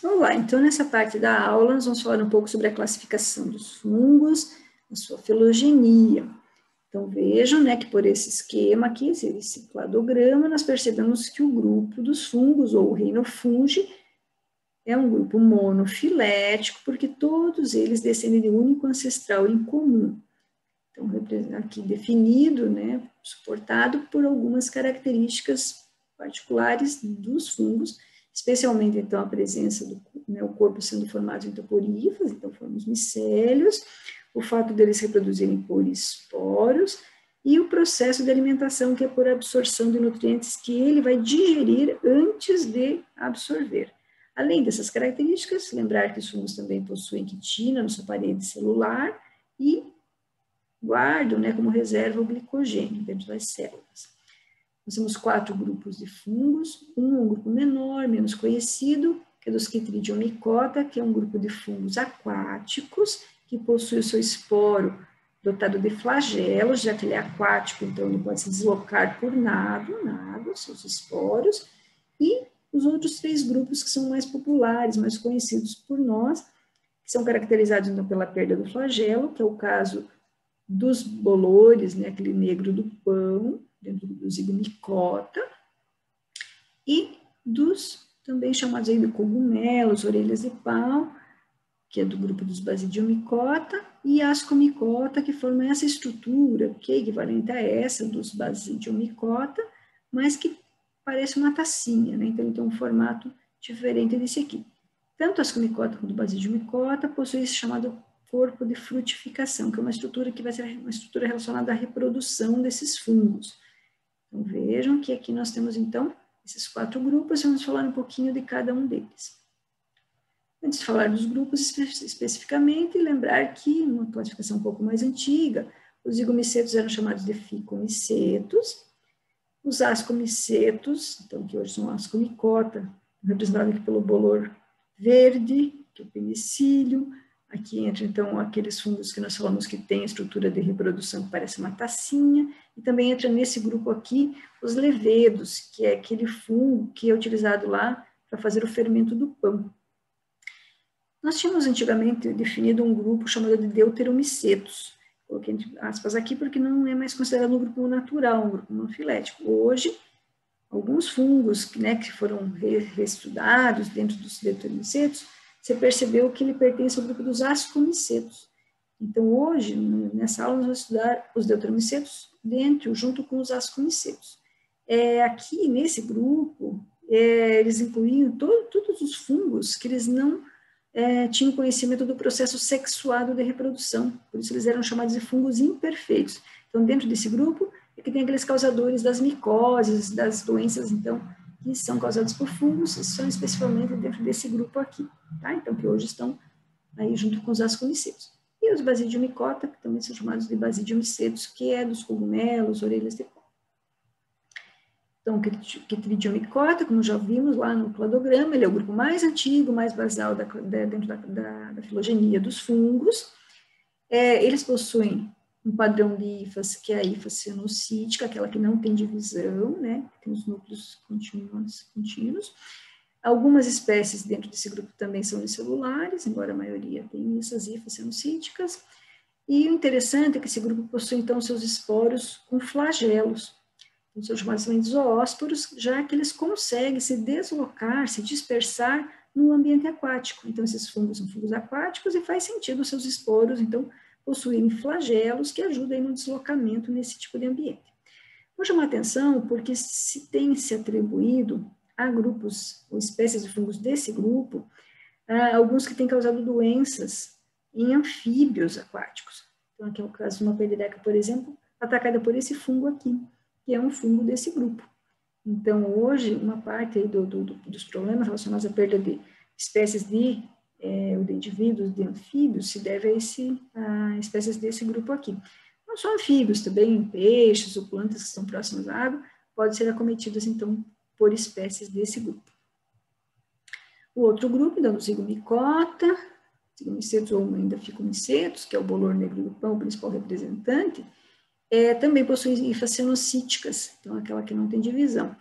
Vamos lá, então nessa parte da aula nós vamos falar um pouco sobre a classificação dos fungos, a sua filogenia. Então vejam, né, que por esse esquema aqui, esse cladograma, nós percebemos que o grupo dos fungos, ou o reino fungi, é um grupo monofilético, porque todos eles descendem de um único ancestral em comum. Então, aqui definido, né, suportado por algumas características particulares dos fungos, especialmente, então, a presença do, né, o corpo sendo formado em toporíferos, então formamos micélios, o fato deles reproduzirem por esporos, e o processo de alimentação, que é por absorção de nutrientes que ele vai digerir antes de absorver. Além dessas características, lembrar que os fungos também possuem quitina na sua parede celular e guardam, né, como reserva o glicogênio dentro das células. Nós temos 4 grupos de fungos, um grupo menor, menos conhecido, que é dos Chytridiomycota, que é um grupo de fungos aquáticos, que possui o seu esporo dotado de flagelos, já que ele é aquático, então ele pode se deslocar por nado, seus esporos, e os outros 3 grupos que são mais populares, mais conhecidos por nós, que são caracterizados então pela perda do flagelo, que é o caso dos bolores, né, aquele negro do pão, dentro do Zygomicota, e dos também chamados aí de cogumelos, orelhas de pau, que é do grupo dos Basidiomycota, e Ascomycota, que formam essa estrutura, que é equivalente a essa dos Basidiomycota, mas que parece uma tacinha, né? Então ele tem um formato diferente desse aqui. Tanto Ascomycota quanto Basidiomycota possuem esse chamado corpo de frutificação, que é uma estrutura que vai ser uma estrutura relacionada à reprodução desses fungos. Então vejam que aqui nós temos então esses 4 grupos, vamos falar um pouquinho de cada um deles. Antes de falar dos grupos especificamente, lembrar que, numa classificação um pouco mais antiga, os zigomicetos eram chamados de ficomicetos, os ascomicetos, então que hoje são ascomicota, representados aqui pelo bolor verde, que é o penicílio. Aqui entra, então, aqueles fungos que nós falamos que têm a estrutura de reprodução que parece uma tacinha, e também entra nesse grupo aqui os levedos, que é aquele fungo que é utilizado lá para fazer o fermento do pão. Nós tínhamos antigamente definido um grupo chamado de deuteromicetos, coloquei entre aspas aqui porque não é mais considerado um grupo natural, um grupo monofilético. Hoje, alguns fungos, né, que foram reestudados dentro dos deuteromicetos, você percebeu que ele pertence ao grupo dos ascomicetos. Então, hoje, nessa aula, nós vamos estudar os deuteromicetos junto com os ascomicetos. Aqui, nesse grupo, eles incluíam todos os fungos que eles não tinham conhecimento do processo sexuado de reprodução, por isso eles eram chamados de fungos imperfeitos. Então, dentro desse grupo, é que tem aqueles causadores das micoses, das doenças, então, que são causados por fungos, e são especificamente dentro desse grupo aqui, tá? Então, que hoje estão aí junto com os ascomicetos. E os Basidiomycota, que também são chamados de Basidiomicetos, que é dos cogumelos, orelhas de pau. Então, o Chytridiomycota, como já vimos lá no cladograma, ele é o grupo mais antigo, mais basal dentro da filogenia dos fungos. Eles possuem um padrão de hifas, que é a hifa cenocítica, aquela que não tem divisão, né? Tem os núcleos contínuos. Algumas espécies dentro desse grupo também são unicelulares, embora a maioria tenha essas hifas cenocíticas. E o interessante é que esse grupo possui, então, seus esporos com flagelos, são chamados também de zoósporos, já que eles conseguem se deslocar, se dispersar no ambiente aquático. Então, esses fungos são fungos aquáticos e faz sentido os seus esporos, então, possuírem flagelos que ajudem no deslocamento nesse tipo de ambiente. Vou chamar a atenção porque tem se atribuído a grupos ou espécies de fungos desse grupo, alguns que têm causado doenças em anfíbios aquáticos. Então, aqui é o caso de uma pelideca, por exemplo, atacada por esse fungo aqui, que é um fungo desse grupo. Então, hoje, uma parte aí dos problemas relacionados à perda de espécies de indivíduos de anfíbios se deve a espécies desse grupo aqui. Não só anfíbios, também peixes ou plantas que estão próximas à água, podem ser acometidas, então, por espécies desse grupo. O outro grupo, então, o Zygomicota, zigomicetos ou ainda ficomicetos, que é o bolor negro do pão, o principal representante, também possui hifas cenocíticas, então aquela que não tem divisão.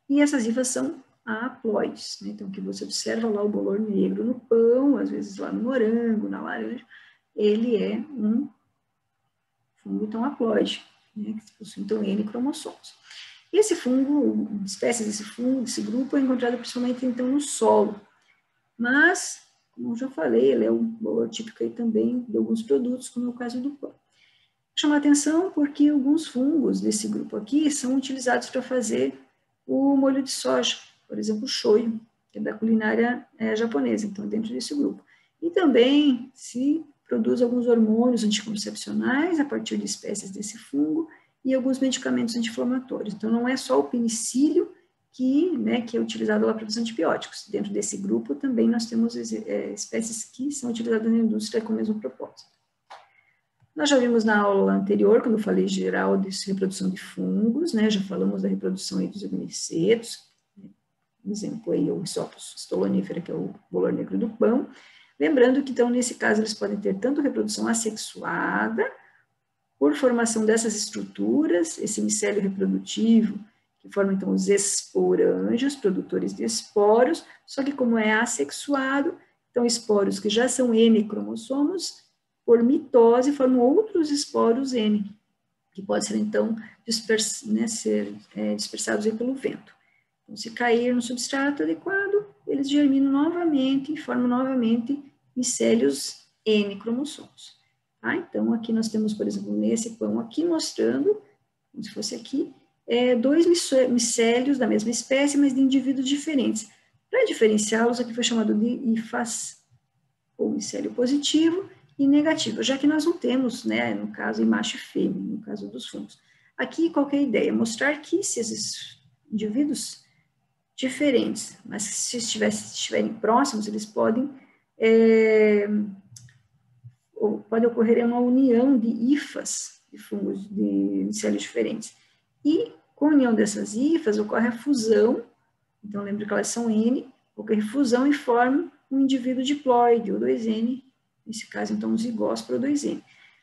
E essas hifas são a haploides, né? Então, que você observa lá o bolor negro no pão, às vezes lá no morango, na laranja, ele é um fungo, então, haploide, né? Que possui, então, N cromossomos. Esse fungo, espécies desse fungo, desse grupo, é encontrado principalmente, então, no solo, mas, como eu já falei, ele é um bolor típico aí também de alguns produtos, como é o caso do pão. Chama atenção porque alguns fungos desse grupo aqui são utilizados para fazer o molho de soja, por exemplo, o shoyu, que é da culinária japonesa, então dentro desse grupo. E também se produz alguns hormônios anticoncepcionais a partir de espécies desse fungo e alguns medicamentos anti-inflamatórios. Então não é só o penicílio que é utilizado lá para os antibióticos. Dentro desse grupo também nós temos espécies que são utilizadas na indústria com o mesmo propósito. Nós já vimos na aula anterior, quando eu falei geral de reprodução de fungos, né, já falamos da reprodução aí dos micetos, por exemplo, aí o Isopus stolonifera, que é o bolor negro do pão. Lembrando que, então, nesse caso, eles podem ter tanto reprodução assexuada, por formação dessas estruturas, esse micélio reprodutivo, que forma, então, os esporângios, produtores de esporos, só que como é assexuado, então, esporos que já são N cromossomos, por mitose, formam outros esporos N, que podem ser, então, dispersados aí pelo vento. Então, se cair no substrato adequado, eles germinam novamente e formam novamente micélios N cromossomos. Tá? Então, aqui nós temos, por exemplo, nesse pão aqui, mostrando, como se fosse aqui, dois micélios da mesma espécie, mas de indivíduos diferentes. Para diferenciá-los, aqui foi chamado de hifas, ou micélio positivo, e negativo, já que nós não temos, né, no caso, em macho e fêmea, no caso dos fungos. Aqui, qual que é a ideia? Mostrar que se esses indivíduos diferentes, mas se estiverem próximos, eles podem pode ocorrer uma união de hifas, de fungos, de micélios diferentes. E, com a união dessas hifas, ocorre a fusão, então lembra que elas são N, ocorre fusão e forma um indivíduo diploide, ou 2N, nesse caso, então, um zigósporo 2N.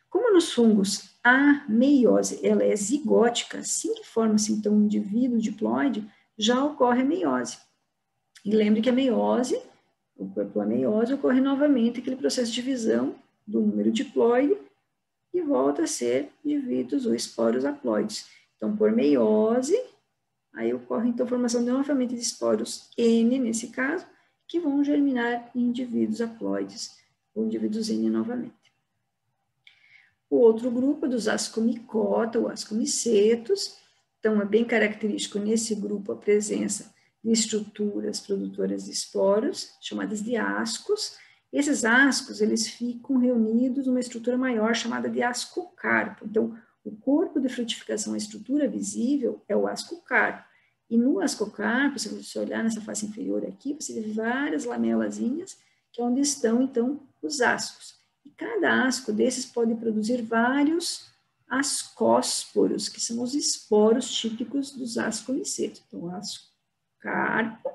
Como nos fungos a meiose ela é zigótica, assim que forma-se, então, um indivíduo diploide, já ocorre a meiose. E lembre que a meiose, a meiose, ocorre novamente aquele processo de divisão do número diploide e volta a ser indivíduos ou esporos haploides. Então, por meiose, aí ocorre, então, a formação novamente de esporos N, nesse caso, que vão germinar em indivíduos haploides, ou indivíduos N novamente. O outro grupo é dos ascomicota, ou ascomicetos. Então, é bem característico nesse grupo a presença de estruturas produtoras de esporos, chamadas de ascos. Esses ascos, eles ficam reunidos numa estrutura maior chamada de ascocarpo. Então, o corpo de frutificação, a estrutura visível, é o ascocarpo. E no ascocarpo, se você olhar nessa face inferior aqui, você vê várias lamelazinhas, que é onde estão, então, os ascos. E cada asco desses pode produzir vários ascósporos, que são os esporos típicos dos ascomicetos. Então, ascocarpo,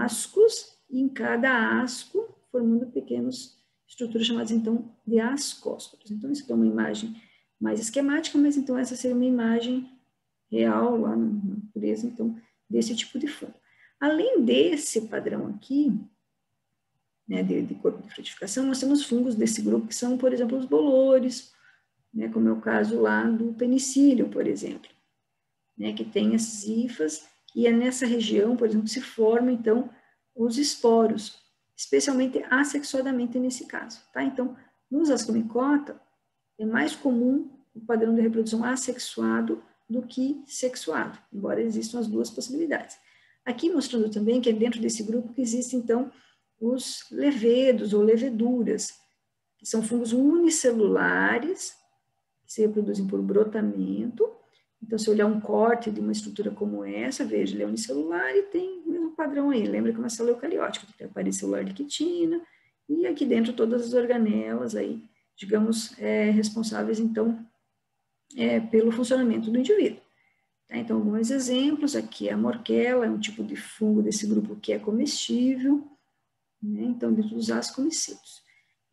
ascos, e em cada asco, formando pequenas estruturas chamadas, então, de ascósporos. Então, isso aqui é uma imagem mais esquemática, mas, então, essa seria uma imagem real lá na natureza, então, desse tipo de fungo. Além desse padrão aqui, né, de corpo de frutificação, nós temos fungos desse grupo que são, por exemplo, os bolores, né, como é o caso lá do penicílio, por exemplo, né, que tem essas hifas, e é nessa região, por exemplo, que se formam, então, os esporos, especialmente assexuadamente nesse caso, tá? Então, nos ascomicota, é mais comum o padrão de reprodução assexuado do que sexuado, embora existam as duas possibilidades. Aqui mostrando também que é dentro desse grupo que existem, então, os levedos ou leveduras, que são fungos unicelulares, que se reproduzem por brotamento. Então, se olhar um corte de uma estrutura como essa, veja, ele é unicelular e tem o mesmo padrão aí. Lembra que é uma célula eucariótica, que tem a parede celular de quitina, e aqui dentro todas as organelas aí, digamos, responsáveis, então, pelo funcionamento do indivíduo. Tá? Então, alguns exemplos, aqui a morquela, é um tipo de fungo desse grupo que é comestível, né? Então, dentro dos ascomicetos.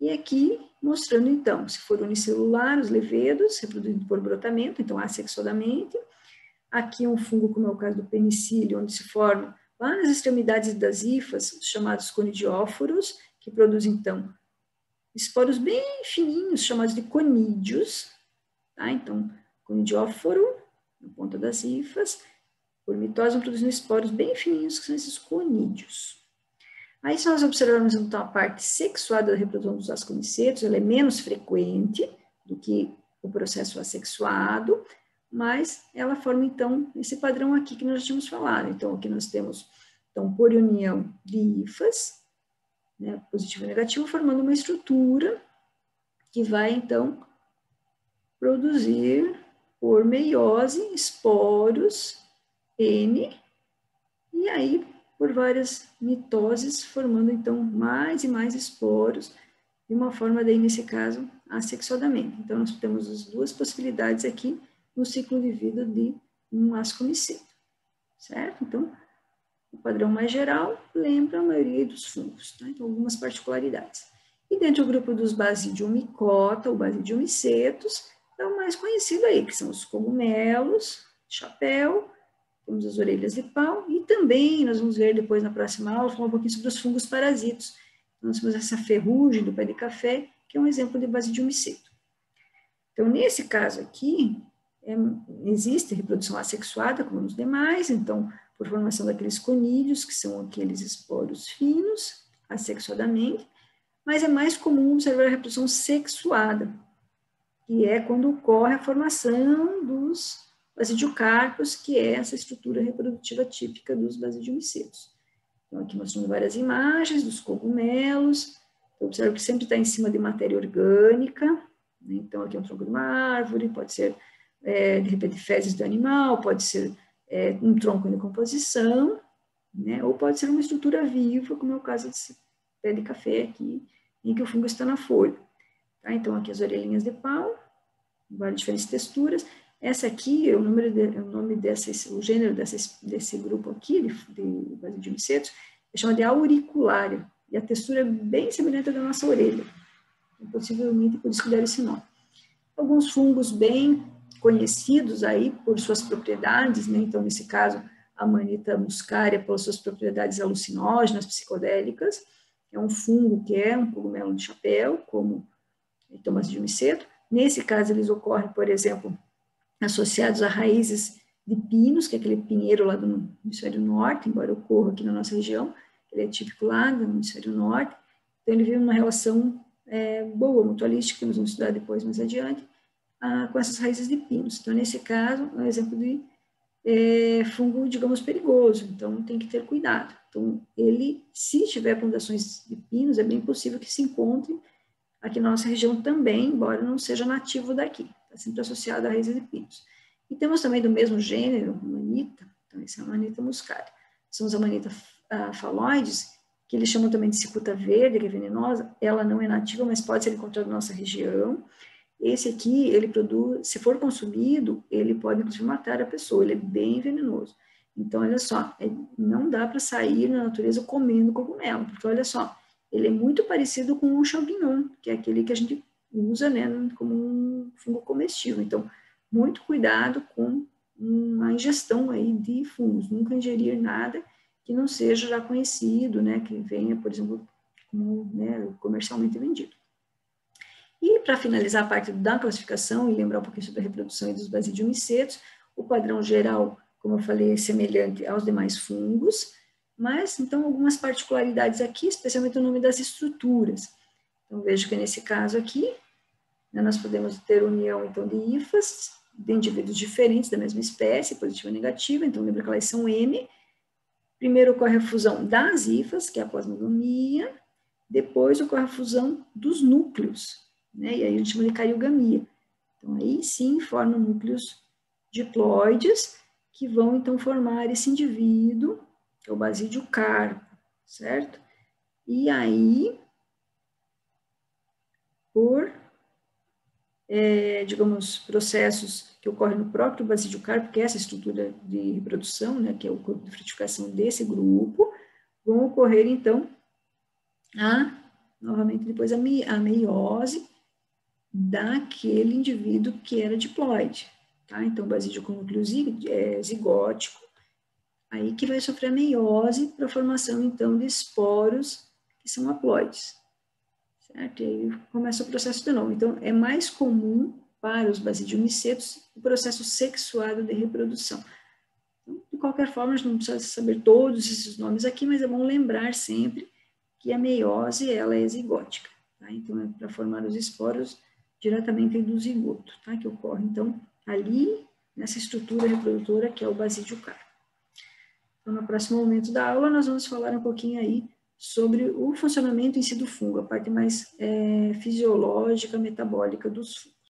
E aqui, mostrando, então, se for unicelular, os levedos, reproduzidos por brotamento, então, assexuadamente. Aqui um fungo, como é o caso do penicílio, onde se formam lá nas extremidades das hifas, os chamados conidióforos, que produzem, então, esporos bem fininhos, chamados de conídeos, tá? Então, conidióforo, na ponta das hifas, por mitose vão produzindo esporos bem fininhos, que são esses conídeos. Aí, se nós observarmos, então, a parte sexuada da reprodução dos ascomicetos, ela é menos frequente do que o processo assexuado, mas ela forma, então, esse padrão aqui que nós já tínhamos falado. Então, aqui nós temos, então, por união de hifas, né, positivo e negativo, formando uma estrutura que vai, então, produzir, por meiose, esporos N, e aí, por várias mitoses, formando, então, mais e mais esporos, de uma forma, daí, nesse caso, assexuadamente. Então, nós temos as duas possibilidades aqui no ciclo de vida de um ascomiceto, certo? Então, o padrão mais geral lembra a maioria dos fungos, tá? Então, algumas particularidades. E dentro do grupo dos Basidiomycota, ou Basidiomycetos, é o mais conhecido aí, que são os cogumelos, chapéu, temos as orelhas de pau, e também, nós vamos ver depois na próxima aula, falar um pouquinho sobre os fungos parasitos. Nós temos essa ferrugem do pé de café, que é um exemplo de Basidiomyceto. Então, nesse caso aqui, existe reprodução assexuada, como nos demais, então, por formação daqueles conídeos, que são aqueles esporos finos, assexuadamente, mas é mais comum observar a reprodução sexuada, que é quando ocorre a formação dos basidiocarpos, que é essa estrutura reprodutiva típica dos basidiomycetos. Então, aqui mostrando várias imagens dos cogumelos. Então, observa que sempre está em cima de matéria orgânica. Né? Então, aqui é um tronco de uma árvore, pode ser, de repente, fezes do animal, pode ser um tronco em decomposição, né? Ou pode ser uma estrutura viva, como é o caso desse pé de café aqui, em que o fungo está na folha. Tá? Então, aqui as orelhinhas de pau, várias diferentes texturas. Essa aqui, o gênero desse grupo aqui, de basidiomycetos, é chamado de auriculária, e a textura é bem semelhante à da nossa orelha. Possivelmente por isso que deram esse nome. Alguns fungos bem conhecidos aí por suas propriedades, né? Então, nesse caso, a Amanita muscaria, pelas suas propriedades alucinógenas, psicodélicas, é um fungo que é um cogumelo de chapéu, como o basidiomyceto. Nesse caso, eles ocorrem, por exemplo, associados a raízes de pinos, que é aquele pinheiro lá do hemisfério norte, embora ocorra aqui na nossa região, ele é típico lá do hemisfério norte. Então, ele vive uma relação boa, mutualística, que nós vamos estudar depois, mais adiante, com essas raízes de pinos. Então, nesse caso, é um exemplo de fungo, digamos, perigoso, então tem que ter cuidado. Então, ele, se tiver plantações de pinos, é bem possível que se encontre aqui na nossa região também, embora não seja nativo daqui, está sempre associado a raízes de pinos. E temos também do mesmo gênero, Amanita, então esse é a Amanita muscaria. São os Amanita faloides, que eles chamam também de cicuta verde, que é venenosa, ela não é nativa, mas pode ser encontrada na nossa região. Esse aqui, ele produz, se for consumido, ele pode inclusive matar a pessoa, ele é bem venenoso. Então, olha só, não dá para sair na natureza comendo cogumelo, porque olha só, ele é muito parecido com um champignon, que é aquele que a gente usa, né, como um fungo comestível. Então, muito cuidado com uma ingestão aí de fungos, nunca ingerir nada que não seja já conhecido, né, que venha, por exemplo, como, né, comercialmente vendido. E, para finalizar a parte da classificação e lembrar um pouquinho sobre a reprodução dos basidiomycetos, o padrão geral, como eu falei, é semelhante aos demais fungos, mas, então, algumas particularidades aqui, especialmente o nome das estruturas. Então, vejo que nesse caso aqui, né, nós podemos ter união, então, de hifas, de indivíduos diferentes da mesma espécie, positiva e negativa, então, lembra que elas são M. Primeiro ocorre a fusão das hifas, que é a plasmogamia, depois ocorre a fusão dos núcleos, né, e aí a gente chama de cariogamia. Então, aí sim formam núcleos diploides, que vão, então, formar esse indivíduo, que é o basidiocarpo, certo? E aí, por, digamos, processos que ocorrem no próprio basidiocarpo, que é essa estrutura de reprodução, né, que é o corpo de frutificação desse grupo, vão ocorrer, então, novamente, depois a meiose daquele indivíduo que era diploide, tá? Então, basídio com núcleo zigótico, aí que vai sofrer a meiose para a formação, então, de esporos, que são haploides, certo? E aí começa o processo de novo. Então, é mais comum para os basidiomicetos o processo sexuado de reprodução. Então, de qualquer forma, a gente não precisa saber todos esses nomes aqui, mas é bom lembrar sempre que a meiose, ela é zigótica, tá? Então, é para formar os esporos diretamente do zigoto, tá? Que ocorre, então, ali, nessa estrutura reprodutora que é o basídio carpo. Então, no próximo momento da aula, nós vamos falar um pouquinho aí sobre o funcionamento em si do fungo, a parte mais fisiológica, metabólica dos fungos.